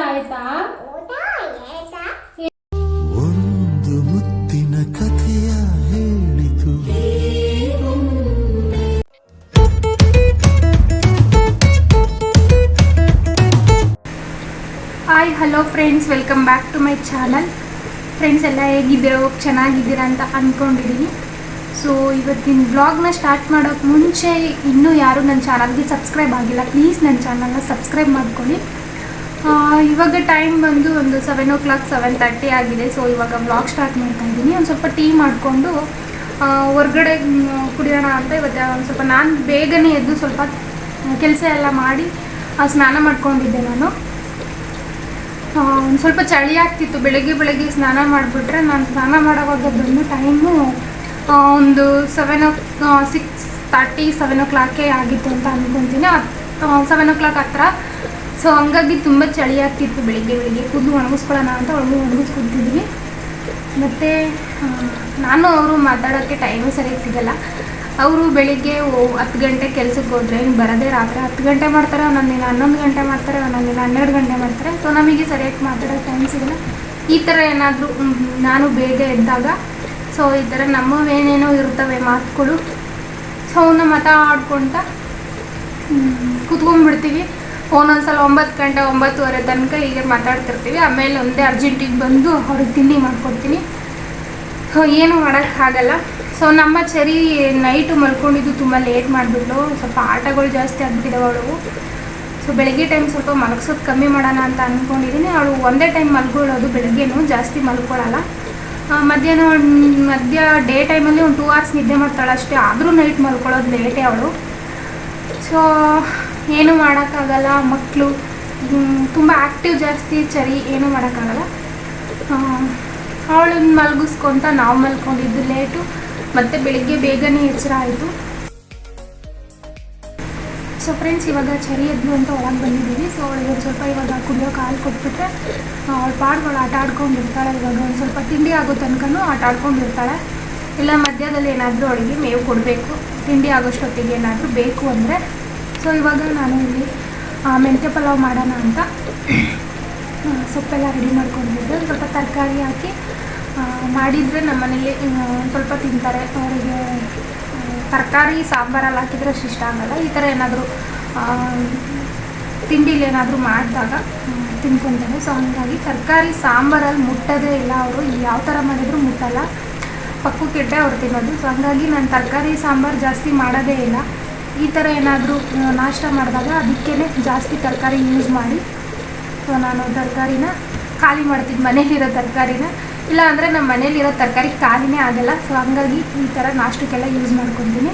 ಆಯ್ತಾ? ಒಂದು ಮುತ್ತಿನ ಕಥೆಯ ಹೇಳಿತು. Hi hello friends, welcome back to my channel. Friends ಎಲ್ಲ ಹೇಗಿದ್ದೀರೋ, ಚೆನ್ನಾಗಿದ್ದೀರಾ ಅಂತ ಅಂದ್ಕೊಂಡಿದ್ದೀನಿ. ಸೊ ಇವತ್ತಿನ ಬ್ಲಾಗ್ನ ಸ್ಟಾರ್ಟ್ ಮಾಡೋಕ್ಕೆ ಮುಂಚೆ ಇನ್ನೂ ಯಾರು ನನ್ನ ಚಾನಲ್ಗೆ ಸಬ್ಸ್ಕ್ರೈಬ್ ಆಗಿಲ್ಲ, ಪ್ಲೀಸ್ ನನ್ನ ಚಾನಲ್ನ ಸಬ್ಸ್ಕ್ರೈಬ್ ಮಾಡ್ಕೊಳ್ಳಿ. ಇವಾಗ ಟೈಮ್ ಬಂದು ಒಂದು 7 o'clock 7:30 ಆಗಿದೆ. ಸೊ ಇವಾಗ ಬ್ಲಾಗ್ ಸ್ಟಾರ್ಟ್ ಮಾಡ್ತಾ ಇದ್ದೀನಿ. ಒಂದು ಸ್ವಲ್ಪ ಟೀ ಮಾಡಿಕೊಂಡು ಹೊರ್ಗಡೆ ಕುಡಿಯೋಣ ಅಂತ. ಇವತ್ತು ಒಂದು ಸ್ವಲ್ಪ ನಾನು ಬೇಗನೆ ಎದ್ದು ಸ್ವಲ್ಪ ಕೆಲಸ ಎಲ್ಲ ಮಾಡಿ ಸ್ನಾನ ಮಾಡ್ಕೊಂಡಿದ್ದೆ. ನಾನು ಒಂದು ಸ್ವಲ್ಪ ಚಳಿ ಆಗ್ತಿತ್ತು. ಬೆಳಗ್ಗೆ ಸ್ನಾನ ಮಾಡಿಬಿಟ್ರೆ ನಾನು ಸ್ನಾನ ಮಾಡೋವಾಗ ಬಂದು ಟೈಮು ಒಂದು 6:30 7 o'clock ಆಗಿತ್ತು ಅಂತ ಅಂದ್ಕೊತೀನಿ. 7 o'clock ಹತ್ರ. ಸೊ ಹಂಗಾಗಿ ತುಂಬ ಚಳಿ ಆಗ್ತಿತ್ತು. ಬೆಳಿಗ್ಗೆ ಕೂದಲು ಒಣಗಿಸ್ಕೊಳ್ಳೋಣ ಅಂತ ಒಣಗಿಸ್ಕೊತಿದ್ವಿ. ಮತ್ತು ನಾನು ಅವರು ಮಾತಾಡೋಕ್ಕೆ ಟೈಮು ಸರಿಯಾಗಿ ಸಿಗೋಲ್ಲ. ಅವರು ಬೆಳಿಗ್ಗೆ 10 ಗಂಟೆ ಕೆಲಸಕ್ಕೆ ಹೋದರೆ ಇನ್ನು ಬರೋದೇ ರಾತ್ರಿ 10 ಗಂಟೆ ಮಾಡ್ತಾರೆ, ಒಂದೊಂದಿನ 11 ಗಂಟೆ ಮಾಡ್ತಾರೆ, ಒಂದೊಂದಿನ 12 ಗಂಟೆ ಮಾಡ್ತಾರೆ. ಸೊ ನಮಗೆ ಸರಿಯಾಗಿ ಮಾತಾಡೋಕ್ಕೆ ಟೈಮ್ ಸಿಗೋಲ್ಲ. ಈ ಥರ ಏನಾದರೂ ನಾನು ಬೇಗ ಎದ್ದಾಗ ಸೊ ಈ ಥರ ನಮ್ಮವೇನೇನೋ ಇರ್ತವೆ ಮಾತುಗಳು. ಸೊ ಅವನ್ನ ಮಾತಾಡ್ಕೊತ ಕೂತ್ಕೊಂಡ್ಬಿಡ್ತೀವಿ. ಒಂದೊಂದ್ಸಲ 9 ಗಂಟೆ 9:30 ತನಕ ಹೀಗೆ ಮಾತಾಡ್ತಿರ್ತೀವಿ. ಆಮೇಲೆ ಒಂದೇ ಅರ್ಜೆಂಟಿಗೆ ಬಂದು ಅವ್ರಿಗೆ ತಿಂಡಿ ಮಾಡ್ಕೊಡ್ತೀನಿ. ಸೊ ಏನು ಮಾಡೋಕ್ಕಾಗಲ್ಲ. ಸೊ ನಮ್ಮ ಚರಿ ನೈಟು ಮಲ್ಕೊಂಡಿದ್ದು ತುಂಬ ಲೇಟ್ ಮಾಡಿಬಿಟ್ಲು. ಸ್ವಲ್ಪ ಆಟಗಳು ಜಾಸ್ತಿ ಆಗ್ಬಿಟ್ಟಿದ್ದಾವೆ ಅವಳು. ಸೊ ಬೆಳಗ್ಗೆ ಟೈಮ್ ಸ್ವಲ್ಪ ಮಲಗಿಸೋದು ಕಮ್ಮಿ ಮಾಡೋಣ ಅಂತ ಅಂದ್ಕೊಂಡಿದ್ದೀನಿ. ಅವಳು ಒಂದೇ ಟೈಮ್ ಮಲ್ಕೊಳ್ಳೋದು, ಬೆಳಗ್ಗೆನೂ ಜಾಸ್ತಿ ಮಲ್ಕೊಳ್ಳಲ್ಲ. ಮಧ್ಯ ಡೇ ಟೈಮಲ್ಲಿ ಒಂದು 2 hours ನಿದ್ದೆ ಮಾಡ್ತಾಳೆ ಅಷ್ಟೇ. ಆದರೂ ನೈಟ್ ಮಲ್ಕೊಳ್ಳೋದು ಲೇಟೇ ಅವಳು. ಸೊ ಏನೂ ಮಾಡೋಕ್ಕಾಗಲ್ಲ. ಮಕ್ಕಳು ತುಂಬ ಆ್ಯಕ್ಟಿವ್ ಜಾಸ್ತಿ, ಚರಿ ಏನೂ ಮಾಡೋಕ್ಕಾಗಲ್ಲ. ಅವಳನ್ನ ಮಲಗಿಸ್ಕೊಂತ ನಾವು ಮಲ್ಕೊಂಡಿದ್ದು ಲೇಟು. ಮತ್ತು ಬೆಳಿಗ್ಗೆ ಬೇಗನೆ ಎಚ್ಚರ ಆಯಿತು. ಸೊ ಫ್ರೆಂಡ್ಸ್, ಇವಾಗ ಚರಿ ಎದ್ದು ಅಂತ ಒಳಗೆ ಬಂದಿದ್ದೀವಿ. ಸೊ ಅವಳಿಗೆ ಒಂದು ಸ್ವಲ್ಪ ಇವಾಗ ಕುಡಿಯೋಕೆ ಹಾಲು ಕೊಟ್ಬಿಟ್ರೆ ಅವಳು ಪಾಡ್ಗಳು ಆಟ ಆಡ್ಕೊಂಡಿರ್ತಾಳೆ. ಇವಾಗ ಒಂದು ಸ್ವಲ್ಪ ತಿಂಡಿ ಆಗೋ ತನಕನೂ ಆಟ ಆಡ್ಕೊಂಡಿರ್ತಾಳೆ. ಇಲ್ಲ ಮಧ್ಯದಲ್ಲಿ ಏನಾದರೂ ಅವಳಿಗೆ ಮೇವು ಕೊಡಬೇಕು, ತಿಂಡಿ ಆಗೋಷ್ಟೊತ್ತಿಗೆ ಏನಾದರೂ ಬೇಕು ಅಂದರೆ. ಸೊ ಇವಾಗ ನಾನು ಇಲ್ಲಿ ಮೆಂತ್ಯ ಪಲಾವ್ ಮಾಡೋಣ ಅಂತ ಸೊಪ್ಪೆಲ್ಲ ರೆಡಿ ಮಾಡ್ಕೊಂಡಿದ್ದೆ. ಸ್ವಲ್ಪ ತರಕಾರಿ ಹಾಕಿ ಮಾಡಿದರೆ ನಮ್ಮ ಮನೇಲಿ ಸ್ವಲ್ಪ ತಿಂತಾರೆ. ಅವರಿಗೆ ತರಕಾರಿ ಸಾಂಬಾರಲ್ಲಿ ಹಾಕಿದರೆ ಅಷ್ಟು ಇಷ್ಟ ಆಗಲ್ಲ. ಈ ಥರ ಏನಾದರೂ ತಿಂಡಿಲಿ ಏನಾದರೂ ಮಾಡಿದಾಗ ತಿನ್ಕೊತಾರೆ. ಸೊ ಹಾಗಾಗಿ ತರಕಾರಿ ಸಾಂಬಾರಲ್ಲಿ ಮುಟ್ಟೋದೇ ಇಲ್ಲ ಅವರು. ಯಾವ ಥರ ಮಾಡಿದರೂ ಮುಟ್ಟಲ್ಲ, ಪಕ್ಕಕ್ಕಿಟ್ಟೆ ಅವ್ರು ತಿನ್ನೋದು. ಸೊ ಹಾಗಾಗಿ ನಾನು ತರಕಾರಿ ಸಾಂಬಾರು ಜಾಸ್ತಿ ಮಾಡೋದೇ ಇಲ್ಲ. ಈ ಥರ ಏನಾದರೂ ನಾಷ್ಟ ಮಾಡಿದಾಗ ಅದಕ್ಕೇ ಜಾಸ್ತಿ ತರಕಾರಿ ಯೂಸ್ ಮಾಡಿ. ಸೊ ನಾನು ತರಕಾರಿನ ಖಾಲಿ ಮಾಡ್ತೀನಿ, ಮನೇಲಿರೋ ತರಕಾರಿನ. ಇಲ್ಲ ಅಂದರೆ ನಮ್ಮ ಮನೇಲಿರೋ ತರಕಾರಿ ಖಾಲಿನೇ ಆಗಲ್ಲ. ಸೊ ಹಾಗಾಗಿ ಈ ಥರ ನಾಷ್ಟಕ್ಕೆಲ್ಲ ಯೂಸ್ ಮಾಡ್ಕೊತೀನಿ.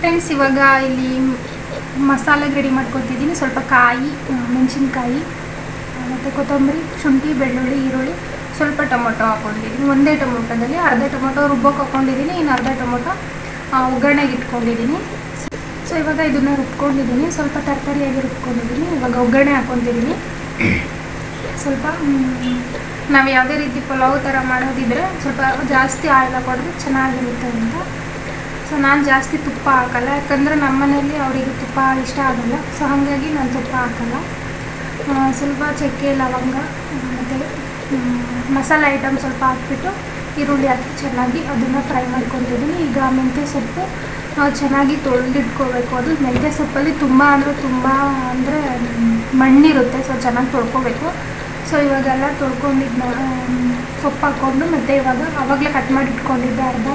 ಫ್ರೆಂಡ್ಸ್, ಇವಾಗ ಇಲ್ಲಿ ಮಸಾಲೆಗೆ ರೆಡಿ ಮಾಡ್ಕೊತಿದ್ದೀನಿ. ಸ್ವಲ್ಪ ಕಾಯಿ, ಮೆಣಸಿನ್ಕಾಯಿ, ಮತ್ತು ಕೊತ್ತಂಬರಿ, ಶುಂಠಿ, ಬೆಳ್ಳುಳ್ಳಿ, ಈರುಳ್ಳಿ, ಸ್ವಲ್ಪ ಟೊಮೊಟೊ ಹಾಕ್ಕೊಂಡಿದ್ದೀನಿ. ಒಂದೇ ಟೊಮೊಟೊದಲ್ಲಿ ಅರ್ಧ ಟೊಮೊಟೊ ರುಬ್ಬೋಕೆ ಹಾಕ್ಕೊಂಡಿದ್ದೀನಿ, ಇನ್ನು ಅರ್ಧ ಟೊಮೊಟೊ ಒಗ್ಗರಣೆಗೆ ಇಟ್ಕೊಂಡಿದ್ದೀನಿ. ಸೊ ಇವಾಗ ಇದನ್ನು ರುಬ್ಕೊಂಡಿದ್ದೀನಿ. ಸ್ವಲ್ಪ ತರಕಾರಿಯಾಗಿ ರುಬ್ಕೊಂಡಿದ್ದೀನಿ. ಇವಾಗ ಒಗ್ಗರಣೆ ಹಾಕ್ಕೊತಿದ್ದೀನಿ. ಸ್ವಲ್ಪ ನಾವು ಯಾವುದೇ ರೀತಿ ಪಲಾವ್ ಥರ ಮಾಡೋದಿದ್ರೆ ಸ್ವಲ್ಪ ಜಾಸ್ತಿ ಆಯಿಲ್ ಹಾಕಿದ್ರೆ ಚೆನ್ನಾಗಿರುತ್ತೆ ಅಂತ. ಸೊ ನಾನು ಜಾಸ್ತಿ ತುಪ್ಪ ಹಾಕಲ್ಲ, ಯಾಕಂದರೆ ನಮ್ಮ ಮನೆಯಲ್ಲಿ ಅವರಿಗೆ ತುಪ್ಪ ಇಷ್ಟ ಆಗೋಲ್ಲ. ಸೊ ಹಾಗಾಗಿ ನಾನು ತುಪ್ಪ ಹಾಕಲ್ಲ. ಸ್ವಲ್ಪ ಚಕ್ಕೆ, ಲವಂಗ ಮತ್ತು ಮಸಾಲೆ ಐಟಮ್ ಸ್ವಲ್ಪ ಹಾಕ್ಬಿಟ್ಟು ಈರುಳ್ಳಿ ಹಾಕಿ ಚೆನ್ನಾಗಿ ಅದನ್ನು ಫ್ರೈ ಮಾಡ್ಕೊತಿದ್ದೀನಿ. ಈಗ ಮೆಂತ್ಯ ಸೊಪ್ಪು ಚೆನ್ನಾಗಿ ತೊಳೆದಿಟ್ಕೋಬೇಕು. ಅದು ಮೆಂತ್ಯ ಸೊಪ್ಪಲ್ಲಿ ತುಂಬ ಅಂದರೆ ಮಣ್ಣಿರುತ್ತೆ, ಸೊ ಚೆನ್ನಾಗಿ ತೊಳ್ಕೊಬೇಕು. ಸೊ ಇವಾಗೆಲ್ಲ ತೊಳ್ಕೊಂಡಿದ್ದ ಸೊಪ್ಪು ಹಾಕ್ಕೊಂಡು ಮತ್ತು ಆವಾಗಲೇ ಕಟ್ ಮಾಡಿ ಇಟ್ಕೊಂಡಿದ್ದೆ ಅರ್ಧ.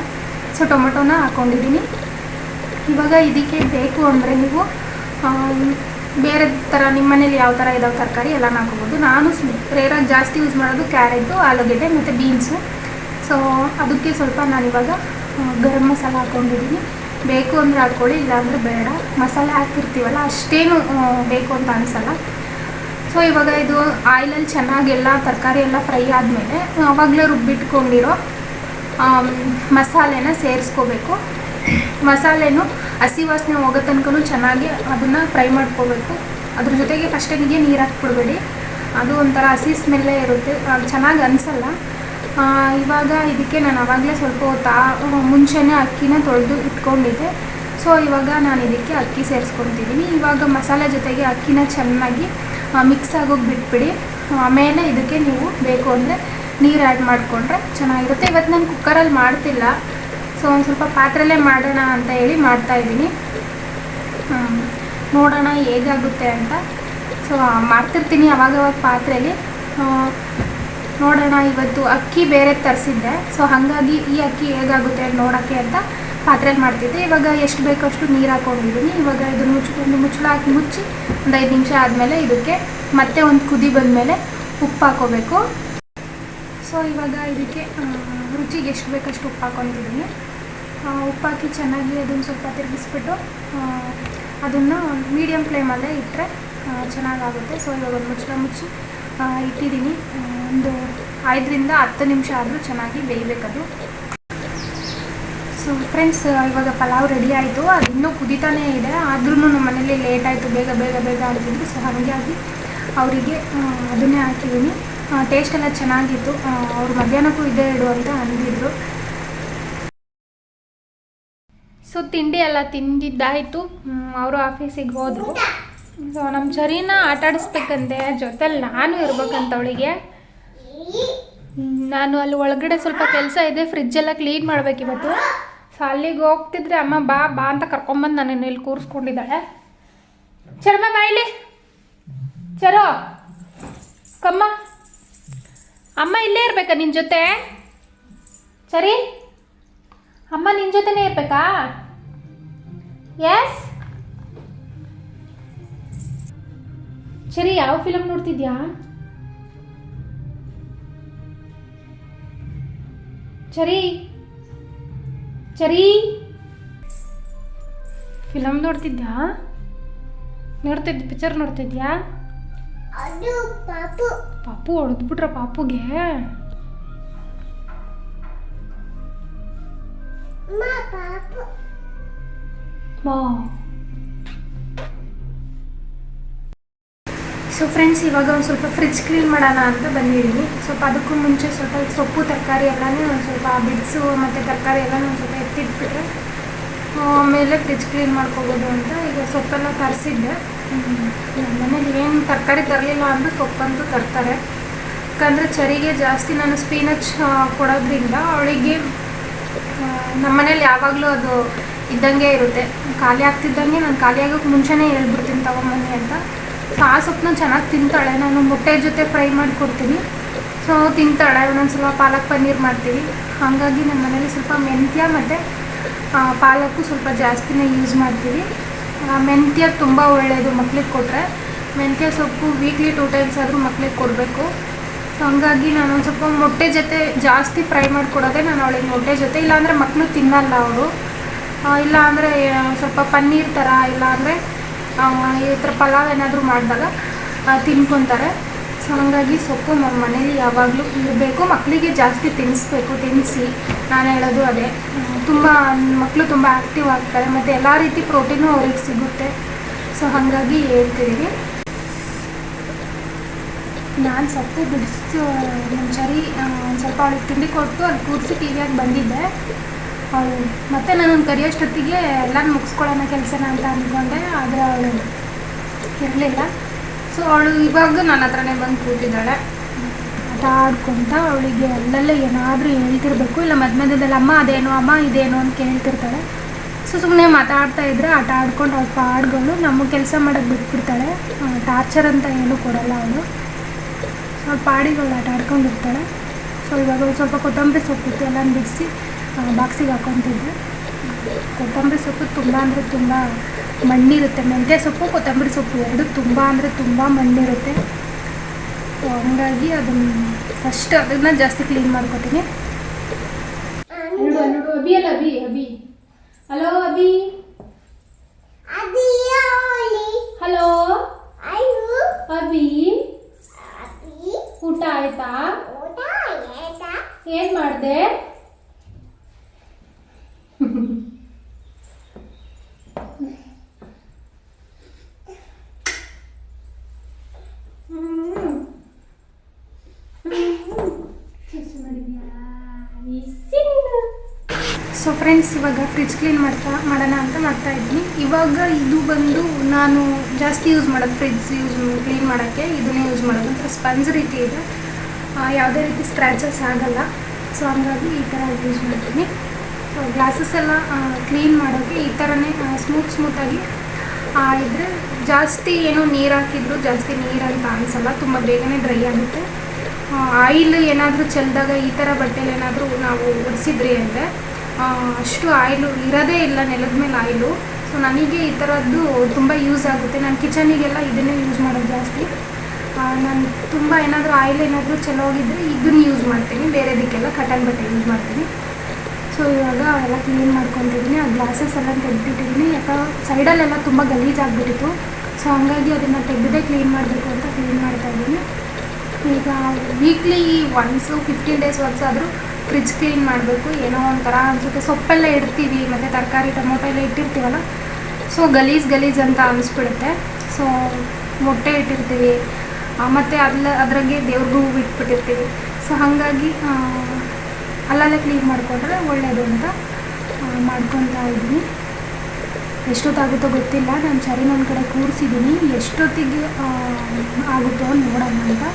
ಸೊ ಟೊಮೆಟೊನ ಹಾಕ್ಕೊಂಡಿದ್ದೀನಿ. ಇವಾಗ ಇದಕ್ಕೆ ಬೇಕು ಅಂದರೆ ನೀವು ಬೇರೆ ಥರ ನಿಮ್ಮ ಮನೇಲಿ ಯಾವ ಥರ ಇದಾವೆ ತರಕಾರಿ ಎಲ್ಲ ಹಾಕೋಬೋದು. ನಾನು ರೇರಾಗಿ ಜಾಸ್ತಿ ಯೂಸ್ ಮಾಡೋದು ಕ್ಯಾರೆಟು, ಆಲೂಗೆಡ್ಡೆ ಮತ್ತು ಬೀನ್ಸು. ಸೊ ಅದಕ್ಕೆ ಸ್ವಲ್ಪ ನಾನಿವಾಗ ಗರಂ ಮಸಾಲ ಹಾಕ್ಕೊಂಡಿದ್ದೀನಿ. ಬೇಕು ಅಂದರೆ ಹಾಕ್ಕೊಳ್ಳಿ, ಇಲ್ಲಾಂದರೆ ಬೇಡ. ಮಸಾಲೆ ಹಾಕಿರ್ತೀವಲ್ಲ ಅಷ್ಟೇನು ಬೇಕು ಅಂತ ಅನಿಸಲ್ಲ. ಸೊ ಇವಾಗ ಇದು ಆಯಿಲಲ್ಲಿ ಚೆನ್ನಾಗೆಲ್ಲ ತರಕಾರಿ ಎಲ್ಲ ಫ್ರೈ ಆದಮೇಲೆ ಆವಾಗಲೇ ರುಬ್ಬಿಟ್ಕೊಂಡಿರೋ ಮಸಾಲೆನ ಸೇರಿಸ್ಕೋಬೇಕು. ಮಸಾಲೆನೂ ಹಸಿ ವಾಸನೆ ಹೋಗೋ ತನಕ ಚೆನ್ನಾಗಿ ಅದನ್ನು ಫ್ರೈ ಮಾಡ್ಕೋಬೇಕು. ಅದ್ರ ಜೊತೆಗೆ ಫಸ್ಟಿಗೆ ನೀರು ಹಾಕ್ಬಿಡ್ಬೇಡಿ, ಅದು ಒಂಥರ ಹಸಿ ಸ್ಮೆಲ್ಲೇ ಇರುತ್ತೆ, ಅದು ಚೆನ್ನಾಗಿ ಅನಿಸಲ್ಲ. ಇವಾಗ ಇದಕ್ಕೆ ನಾನು ಆವಾಗಲೇ ಸ್ವಲ್ಪ ಮುಂಚೆನೇ ಅಕ್ಕಿನ ತೊಳೆದು ಇಟ್ಕೊಂಡಿದ್ದೆ. ಸೊ ಇವಾಗ ನಾನು ಇದಕ್ಕೆ ಅಕ್ಕಿ ಸೇರಿಸ್ಕೊತಿದ್ದೀನಿ. ಇವಾಗ ಮಸಾಲೆ ಜೊತೆಗೆ ಅಕ್ಕಿನ ಚೆನ್ನಾಗಿ ಮಿಕ್ಸ್ ಆಗೋಗಿ ಬಿಟ್ಬಿಡಿ. ಆಮೇಲೆ ಇದಕ್ಕೆ ನೀವು ಬೇಕು ಅಂದರೆ ನೀರು ಆ್ಯಡ್ ಮಾಡಿಕೊಂಡ್ರೆ ಚೆನ್ನಾಗಿರುತ್ತೆ. ಇವತ್ತು ನಾನು ಕುಕ್ಕರಲ್ಲಿ ಮಾಡ್ತಿಲ್ಲ, ಸೊ ಒಂದು ಸ್ವಲ್ಪ ಪಾತ್ರೆಯಲ್ಲೇ ಮಾಡೋಣ ಅಂತ ಹೇಳಿ ಮಾಡ್ತಾಯಿದ್ದೀನಿ. ನೋಡೋಣ ಹೇಗಾಗುತ್ತೆ ಅಂತ. ಸೊ ಮಾಡ್ತಿರ್ತೀನಿ ಅವಾಗವಾಗ ಪಾತ್ರೆಯಲ್ಲಿ. ನೋಡೋಣ, ಇವತ್ತು ಅಕ್ಕಿ ಬೇರೆ ತರಿಸಿದ್ದೆ, ಸೊ ಹಾಗಾಗಿ ಈ ಅಕ್ಕಿ ಹೇಗಾಗುತ್ತೆ ನೋಡೋಕ್ಕೆ ಅಂತ ಪಾತ್ರೆಯಲ್ಲಿ ಮಾಡ್ತಿದ್ದೆ. ಇವಾಗ ಎಷ್ಟು ಬೇಕೋ ಅಷ್ಟು ನೀರು ಹಾಕ್ಕೊಂಡಿದ್ದೀನಿ. ಇವಾಗ ಇದನ್ನು ಮುಚ್ಚಳ ಹಾಕಿ ಮುಚ್ಚಿ ಒಂದು 5 ನಿಮಿಷ ಆದಮೇಲೆ ಇದಕ್ಕೆ ಮತ್ತೆ ಒಂದು ಕುದಿ ಬಂದಮೇಲೆ ಉಪ್ಪು ಹಾಕೋಬೇಕು. ಸೊ ಇವಾಗ ಇದಕ್ಕೆ ರುಚಿಗೆ ಎಷ್ಟು ಬೇಕಷ್ಟು ಉಪ್ಪು ಹಾಕ್ಕೊತಿದ್ದೀನಿ. ಉಪ್ಪು ಹಾಕಿ ಚೆನ್ನಾಗಿ ಅದನ್ನು ಸ್ವಲ್ಪ ತಿರುಗಿಸ್ಬಿಟ್ಟು ಅದನ್ನು ಮೀಡಿಯಮ್ ಫ್ಲೇಮಲ್ಲೇ ಇಟ್ಟರೆ ಚೆನ್ನಾಗಾಗುತ್ತೆ. ಸೊ ಇವಾಗ ಒಂದು ಮುಚ್ಚಳ ಮುಚ್ಚಿ ಇಟ್ಟಿದ್ದೀನಿ. ಒಂದು 5 ರಿಂದ 10 ನಿಮಿಷ ಆದರೂ ಚೆನ್ನಾಗಿ ಬೇಯಬೇಕದು. ಸೊ ಫ್ರೆಂಡ್ಸ್, ಇವಾಗ ಪಲಾವ್ ರೆಡಿ ಆಯಿತು. ಅದು ಇನ್ನೂ ಕುದಿತಾನೇ ಇದೆ, ಆದ್ರೂ ನಮ್ಮ ಮನೇಲಿ ಲೇಟ್ ಆಯಿತು, ಬೇಗ ಬೇಗ ಬೇಗ ಅಂತಿದ್ರು. ಸೊ ಹಾಗಾಗಿ ಅವರಿಗೆ ಅದನ್ನೇ ಹಾಕಿದ್ದೀನಿ. ಟೇಸ್ಟ್ ಎಲ್ಲ ಚೆನ್ನಾಗಿತ್ತು. ಅವ್ರು ಮಧ್ಯಾಹ್ನಕ್ಕೂ ಇದೇ ಇಡು ಅಂತ ಅಂದಿದ್ರು. ಸೊ ತಿಂಡಿ ಎಲ್ಲ ತಿಂದಿದ್ದಾಯಿತು. ಅವರು ಆಫೀಸಿಗೆ ಹೋದರು. ಸೊ ನಮ್ಮ ಚರಿನ ಆಟಾಡಿಸ್ಬೇಕಂತೆ, ಜೊತೆಲಿ ನಾನು ಇರ್ಬೇಕಂತ ಅವಳಿಗೆ. ನಾನು ಅಲ್ಲಿ ಒಳಗಡೆ ಸ್ವಲ್ಪ ಕೆಲಸ ಇದೆ, ಫ್ರಿಜ್ಜೆಲ್ಲ ಕ್ಲೀನ್ ಮಾಡಬೇಕಿವತ್ತು. ಸೊ ಅಲ್ಲಿಗೆ ಹೋಗ್ತಿದ್ರೆ ಅಮ್ಮ ಬಾ ಬಾ ಅಂತ ಕರ್ಕೊಂಬಂದು ನಾನು ಇಲ್ಲಿ ಕೂರಿಸ್ಕೊಂಡಿದ್ದಾಳೆ. ಚರ್ಮ ಬಾಯಿಲಿ, ಚರೋ ಕಮ್ಮ, ಅಮ್ಮ ಇಲ್ಲೇ ಇರ್ಬೇಕಾ ನಿನ್ನ ಜೊತೆ? ಸರಿ, ಅಮ್ಮ ನಿನ್ನ ಜೊತೆನೇ ಇರ್ಬೇಕಾ? ಎಸ್. ಸರಿ, ಯಾವ ಫಿಲಮ್ ನೋಡ್ತಿದ್ಯಾ? ಚರಿ ಚರಿ, ಫಿಲಮ್ ನೋಡ್ತಿದ್ಯಾ? ಪಿಕ್ಚರ್ ನೋಡ್ತಿದ್ಯಾ? ಪಾಪು ಹೊಡೆದ್ಬಿಟ್ರ ಪಾಪುಗೆ? ಸೊ ಫ್ರೆಂಡ್ಸ್, ಇವಾಗ ಒಂದು ಸ್ವಲ್ಪ ಫ್ರಿಜ್ ಕ್ಲೀನ್ ಮಾಡೋಣ ಅಂತ ಬಂದಿದ್ದೀನಿ. ಸ್ವಲ್ಪ ಅದಕ್ಕೂ ಮುಂಚೆ ಸ್ವಲ್ಪ ಸೊಪ್ಪು ತರಕಾರಿ ಎಲ್ಲನೂ ಒಂದು ಸ್ವಲ್ಪ ಬಿಡಿಸು ಮತ್ತು ತರಕಾರಿ ಎಲ್ಲನೂ ಒಂದು ಸ್ವಲ್ಪ ಎತ್ತಿಟ್ಬಿಟ್ರೆ ಆಮೇಲೆ ಫ್ರಿಜ್ ಕ್ಲೀನ್ ಮಾಡ್ಕೋಬೋದು ಅಂತ. ಈಗ ಸೊಪ್ಪೆಲ್ಲ ತರಿಸಿದ್ದೆ. ನಮ್ಮ ಮನೇಲಿ ಏನು ತರಕಾರಿ ತರಲಿಲ್ಲ ಅಂದರೂ ಸೊಪ್ಪಂತೂ ತರ್ತಾರೆ. ಯಾಕಂದರೆ ಚರಿಗೆ ಜಾಸ್ತಿ ನಾನು ಸ್ಪಿನಚ್ ಕೊಡೋದ್ರಿಂದ ಅವಳಿಗೆ ನಮ್ಮ ಮನೇಲಿ ಯಾವಾಗಲೂ ಅದು ಇದ್ದಂಗೆ ಇರುತ್ತೆ. ಖಾಲಿ ಆಗ್ತಿದ್ದಂಗೆ ನಾನು ಖಾಲಿ ಆಗೋಕ್ಕೆ ಮುಂಚೆನೇ ಹೇಳ್ಬಿಡ್ತೀನಿ ತಗೊಂಬನ್ನಿ ಅಂತ. ಸೊ ಆ ಸೊಪ್ಪನ್ನ ಚೆನ್ನಾಗಿ ತಿಂತಾಳೆ. ನಾನು ಮೊಟ್ಟೆ ಜೊತೆ ಫ್ರೈ ಮಾಡಿಕೊಡ್ತೀನಿ, ಸೊ ತಿಂತಾಳೆ. ಒಂದೊಂದು ಸಲ ಪಾಲಕ್ ಪನ್ನೀರ್ ಮಾಡ್ತೀವಿ. ಹಾಗಾಗಿ ನಮ್ಮ ಮನೇಲಿ ಸ್ವಲ್ಪ ಮೆಂತ್ಯ ಮತ್ತು ಪಾಲಕ್ಕು ಸ್ವಲ್ಪ ಜಾಸ್ತಿನೇ ಯೂಸ್ ಮಾಡ್ತೀವಿ. ಮೆಂತ್ಯ ತುಂಬ ಒಳ್ಳೆಯದು ಮಕ್ಳಿಗೆ ಕೊಟ್ಟರೆ. ಮೆಂತ್ಯ ಸೊಪ್ಪು ವೀಕ್ಲಿ 2 ಟೈಮ್ಸ್ ಆದರೂ ಮಕ್ಳಿಗೆ ಕೊಡಬೇಕು. ಸೊ ಹಂಗಾಗಿ ನಾನು ಒಂದು ಸ್ವಲ್ಪ ಮೊಟ್ಟೆ ಜೊತೆ ಜಾಸ್ತಿ ಫ್ರೈ ಮಾಡಿಕೊಡೋದೆ ನಾನು ಅವಳಿಗೆ ಮೊಟ್ಟೆ ಜೊತೆ. ಇಲ್ಲಾಂದರೆ ಮಕ್ಕಳು ತಿನ್ನಲ್ಲ ಅವರು. ಇಲ್ಲಾಂದರೆ ಸ್ವಲ್ಪ ಪನ್ನೀರ್ ಥರ, ಇಲ್ಲಾಂದರೆ ಈ ಥರ ಪಲಾವ್ ಏನಾದರೂ ಮಾಡಿದಾಗ ತಿನ್ಕೊತಾರೆ. ಸೊ ಹಾಗಾಗಿ ಸೊಪ್ಪು ನಮ್ಮ ಮನೇಲಿ ಯಾವಾಗಲೂ ಇರಬೇಕು. ಮಕ್ಕಳಿಗೆ ಜಾಸ್ತಿ ತಿನ್ನಿಸಿ ನಾನು ಹೇಳೋದು ಅದೇ. ತುಂಬ ಮಕ್ಕಳು ತುಂಬ ಆ್ಯಕ್ಟಿವ್ ಆಗ್ತಾರೆ ಮತ್ತು ಎಲ್ಲ ರೀತಿ ಪ್ರೋಟೀನು ಅವ್ರಿಗೆ ಸಿಗುತ್ತೆ. ಸೊ ಹಾಗಾಗಿ ಹೇಳ್ತಿದ್ದೀನಿ. ನಾನು ಸೊಪ್ಪು ಬಿಡಿಸಿ ಮುಂಚರಿ ಒಂದು ಸ್ವಲ್ಪ ಅವಳಿಗೆ ತಿಂಡಿ ಕೊಟ್ಟು ಅಲ್ಲಿ ಕೂರಿಸಿ ಟಿವಿಯಾಗಿ ಬಂದಿದ್ದೆ. ಅವಳು ಮತ್ತೆ ನನ್ನನ್ನು ಕರೆಯೋಷ್ಟೊತ್ತಿಗೆ ಎಲ್ಲನೂ ಮುಗಿಸ್ಕೊಳ್ಳೋಣ ಕೆಲಸನ ಅಂತ ಅಂದ್ಕೊಂಡೆ, ಆದರೆ ಅವಳು ಇರಲಿಲ್ಲ. ಸೊ ಅವಳು ಇವಾಗ ನನ್ನ ಹತ್ರನೇ ಬಂದು ಕೂತಿದ್ದಾಳೆ ಆಟ ಆಡ್ಕೊತ. ಅವಳಿಗೆ ಅಲ್ಲಲ್ಲೇ ಏನಾದರೂ ಹೇಳ್ತಿರ್ಬೇಕು, ಇಲ್ಲ ಮಧ್ಯದಲ್ಲಿ ಅಮ್ಮ ಅದೇನು ಅಮ್ಮ ಇದೇನು ಅಂತ ಕೇಳ್ತಿರ್ತಾಳೆ. ಸೊ ಸುಮ್ಮನೆ ಮಾತಾಡ್ತಾ ಇದ್ರೆ ಆಟ ಆಡ್ಕೊಂಡು ಅವ್ರ ಪಾಡ್ಗಳು ನಮಗೆ ಕೆಲಸ ಮಾಡೋಕ್ಕೆ ಬಿಟ್ಬಿಡ್ತಾಳೆ. ಟಾರ್ಚರ್ ಅಂತ ಏನೂ ಕೊಡಲ್ಲ ಅವಳು. ಅವ್ಳ ಪಾಡಿಗಳು ಆಟ ಆಡ್ಕೊಂಡಿರ್ತಾಳೆ. ಸೊ ಇವಾಗ ಸ್ವಲ್ಪ ಕೊತ್ತಂಬರಿ ಸೊಪ್ಪಿತ್ತು ಎಲ್ಲ ಬಿಡಿಸಿ ಬಾಕ್ಸಿಗೆ ಹಾಕ್ಕೊತಿದ್ದೆ. ಕೊತ್ತಂಬರಿ ಸೊಪ್ಪು ತುಂಬ ಅಂದರೆ ತುಂಬ ಮಣ್ಣಿರುತ್ತೆ. ಮೆಂತ್ಯ ಸೊಪ್ಪು ಕೊತ್ತಂಬರಿ ಸೊಪ್ಪು ಎರಡು ತುಂಬ ಅಂದರೆ ತುಂಬ ಮಣ್ಣಿರುತ್ತೆ. ಸೊ ಹಂಗಾಗಿ ಅದನ್ನು ಫಸ್ಟ್ ಅದನ್ನು ಜಾಸ್ತಿ ಕ್ಲೀನ್ ಮಾಡ್ಕೊತೀನಿ. ನೋಡು ಅಭಿ ಅಲ್ಲ ಅಭಿ ಅಭಿ ಹಲೋ ಅಭಿ ಹಲೋ ಅಭಿ ಊಟ ಆಯ್ತಾ? ಏನ್ ಮಾಡ್ದೆ? ಸೊ ಫ್ರೆಂಡ್ಸ್, ಇವಾಗ ಫ್ರಿಜ್ ಕ್ಲೀನ್ ಮಾಡೋಣ ಅಂತ ಮಾಡ್ತಾ ಇದ್ದೀನಿ. ಇವಾಗ ಇದು ಬಂದು ನಾನು ಜಾಸ್ತಿ ಯೂಸ್ ಮಾಡೋದು ಫ್ರಿಜ್ ಕ್ಲೀನ್ ಮಾಡೋಕ್ಕೆ ಇದನ್ನೇ ಯೂಸ್ ಮಾಡೋದು. ಅಂತ ಸ್ಪಂಜ್ ರೀತಿ ಇದೆ, ಯಾವುದೇ ರೀತಿ ಸ್ಕ್ರ್ಯಾಚಸ್ ಆಗಲ್ಲ. ಸೊ ಹಂಗಾಗಿ ಈ ಥರ ಯೂಸ್ ಮಾಡ್ತೀನಿ. ಸೊ ಗ್ಲಾಸಸ್ ಎಲ್ಲ ಕ್ಲೀನ್ ಮಾಡೋಕ್ಕೆ ಈ ಥರನೇ ಸ್ಮೂತಾಗಿ ಇದ್ದರೆ ಜಾಸ್ತಿ ಏನೋ ನೀರು ಹಾಕಿದ್ರು ಜಾಸ್ತಿ ನೀರಂತ ಅನಿಸಲ್ಲ, ತುಂಬ ಬೇಗನೆ ಡ್ರೈ ಆಗುತ್ತೆ. ಆಯಿಲ್ ಏನಾದರೂ ಚೆಲ್ಲಿದಾಗ ಈ ಥರ ಬಟ್ಟೆಲಿ ಏನಾದರೂ ನಾವು ಒರೆಸಿದ್ರಿ ಅಂದರೆ ಅಷ್ಟು ಆಯಿಲು ಇರೋದೇ ಇಲ್ಲ, ನೆಲದ ಮೇಲೆ ಆಯಿಲು. ಸೊ ನನಗೆ ಈ ಥರದ್ದು ತುಂಬ ಯೂಸ್ ಆಗುತ್ತೆ. ನಾನು ಕಿಚನಿಗೆಲ್ಲ ಇದನ್ನೇ ಯೂಸ್ ಮಾಡೋದು ಜಾಸ್ತಿ. ನಾನು ತುಂಬ ಏನಾದರೂ ಆಯಿಲ್ ಏನಾದರೂ ಚೆಲ್ಲೋಗಿದ್ದರೆ ಇದನ್ನು ಯೂಸ್ ಮಾಡ್ತೀನಿ, ಬೇರೆದಕ್ಕೆಲ್ಲ ಕಟನ್ ಬಟ್ಟೆ ಯೂಸ್ ಮಾಡ್ತೀನಿ. ಸೊ ಇವಾಗ ಎಲ್ಲ ಕ್ಲೀನ್ ಮಾಡ್ಕೊತಿದ್ದೀನಿ. ಆ ಗ್ಲಾಸಸ್ ಎಲ್ಲ ತೆಗೆದಿಟ್ಟಿದ್ದೀನಿ. ಯಾಕಂದ್ರೆ ಸೈಡಲ್ಲೆಲ್ಲ ತುಂಬ ಗಲೀಜಾಗ್ಬಿಟ್ಟಿತ್ತು. ಸೊ ಹಂಗಾಗಿ ಅದನ್ನು ತೆಗೆದೇ ಕ್ಲೀನ್ ಮಾಡಬೇಕು ಅಂತ ಕ್ಲೀನ್ ಮಾಡ್ತಾಯಿದ್ದೀನಿ. ಈಗ ವೀಕ್ಲಿ ಒನ್ಸು 15 ಡೇಸ್ ಒನ್ಸ್ ಆದರೂ ಫ್ರಿಜ್ ಕ್ಲೀನ್ ಮಾಡಬೇಕು. ಏನೋ ಒಂಥರ ಅನಿಸುತ್ತೆ. ಸೊಪ್ಪೆಲ್ಲ ಇಡ್ತೀವಿ ಮತ್ತು ತರಕಾರಿ ಟೊಮೊಟೊ ಎಲ್ಲ ಇಟ್ಟಿರ್ತೀವಲ್ಲ, ಸೊ ಗಲೀಜ್ ಅಂತ ಅನಿಸ್ಬಿಡುತ್ತೆ. ಸೊ ಮೊಟ್ಟೆ ಇಟ್ಟಿರ್ತೀವಿ ಮತ್ತು ಅದ್ರಾಗೆ ದೇವ್ರಿಗೂ ಬಿಟ್ಬಿಟ್ಟಿರ್ತೀವಿ. ಸೊ ಹಾಗಾಗಿ ಅಲ್ಲಲ್ಲೇ ಕ್ಲೀನ್ ಮಾಡಿಕೊಂಡ್ರೆ ಒಳ್ಳೆಯದು ಅಂತ ಮಾಡ್ಕೊತಾ ಇದ್ದೀನಿ. ಎಷ್ಟೊತ್ತಾಗುತ್ತೋ ಗೊತ್ತಿಲ್ಲ. ನಾನು ಚರಿನ ಒಂದು ಕಡೆ ಕೂರಿಸಿದ್ದೀನಿ. ಎಷ್ಟೊತ್ತಿಗೆ ಆಗುತ್ತೋ ನೋಡೋಣ ಅಂತ.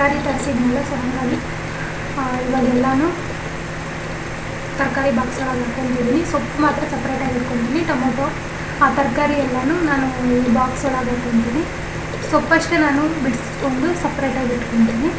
ತರಕಾರಿ ತರಿಸಿದ್ನಲ್ಲ, ಸೊ ಹಾಗಾಗಿ ಇವಾಗೆಲ್ಲನೂ ತರಕಾರಿ ಬಾಕ್ಸ್ ಒಳಗೆ ಹಾಕ್ಕೊತಿದ್ದೀನಿ. ಸೊಪ್ಪು ಮಾತ್ರ ಸಪ್ರೇಟಾಗಿ ಇಟ್ಕೊತೀನಿ. ಟೊಮೊಟೊ ಆ ತರಕಾರಿ ಎಲ್ಲನೂ ನಾನು ಈ ಬಾಕ್ಸ್ ಒಳಗೆ ಹಾಕ್ಕೊತೀನಿ. ಸೊಪ್ಪಷ್ಟೇ ನಾನು ಬಿಡಿಸ್ಕೊಂಡು ಸಪ್ರೇಟಾಗಿ ಇಟ್ಕೊತೀನಿ.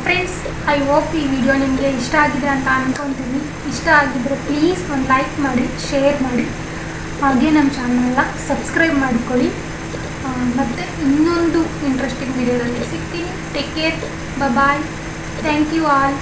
ಫ್ರೆಂಡ್ಸ್, ಐ ಹೋಪ್ ಈ ವಿಡಿಯೋ ನಿಮಗೆ ಇಷ್ಟ ಆಗಿದೆ ಅಂತ ಅಂದ್ಕೊತೀನಿ. ಇಷ್ಟ ಆಗಿದ್ದರೆ ಪ್ಲೀಸ್ ಒಂದು ಲೈಕ್ ಮಾಡಿ, ಶೇರ್ ಮಾಡಿ, ಹಾಗೆ ನಮ್ಮ ಚಾನಲ್ನ ಸಬ್ಸ್ಕ್ರೈಬ್ ಮಾಡಿಕೊಳ್ಳಿ. ಮತ್ತು ಇನ್ನೊಂದು ಇಂಟ್ರೆಸ್ಟಿಂಗ್ ವಿಡಿಯೋದಲ್ಲಿ ಸಿಗ್ತೀನಿ. Take care, bye. Thank you all.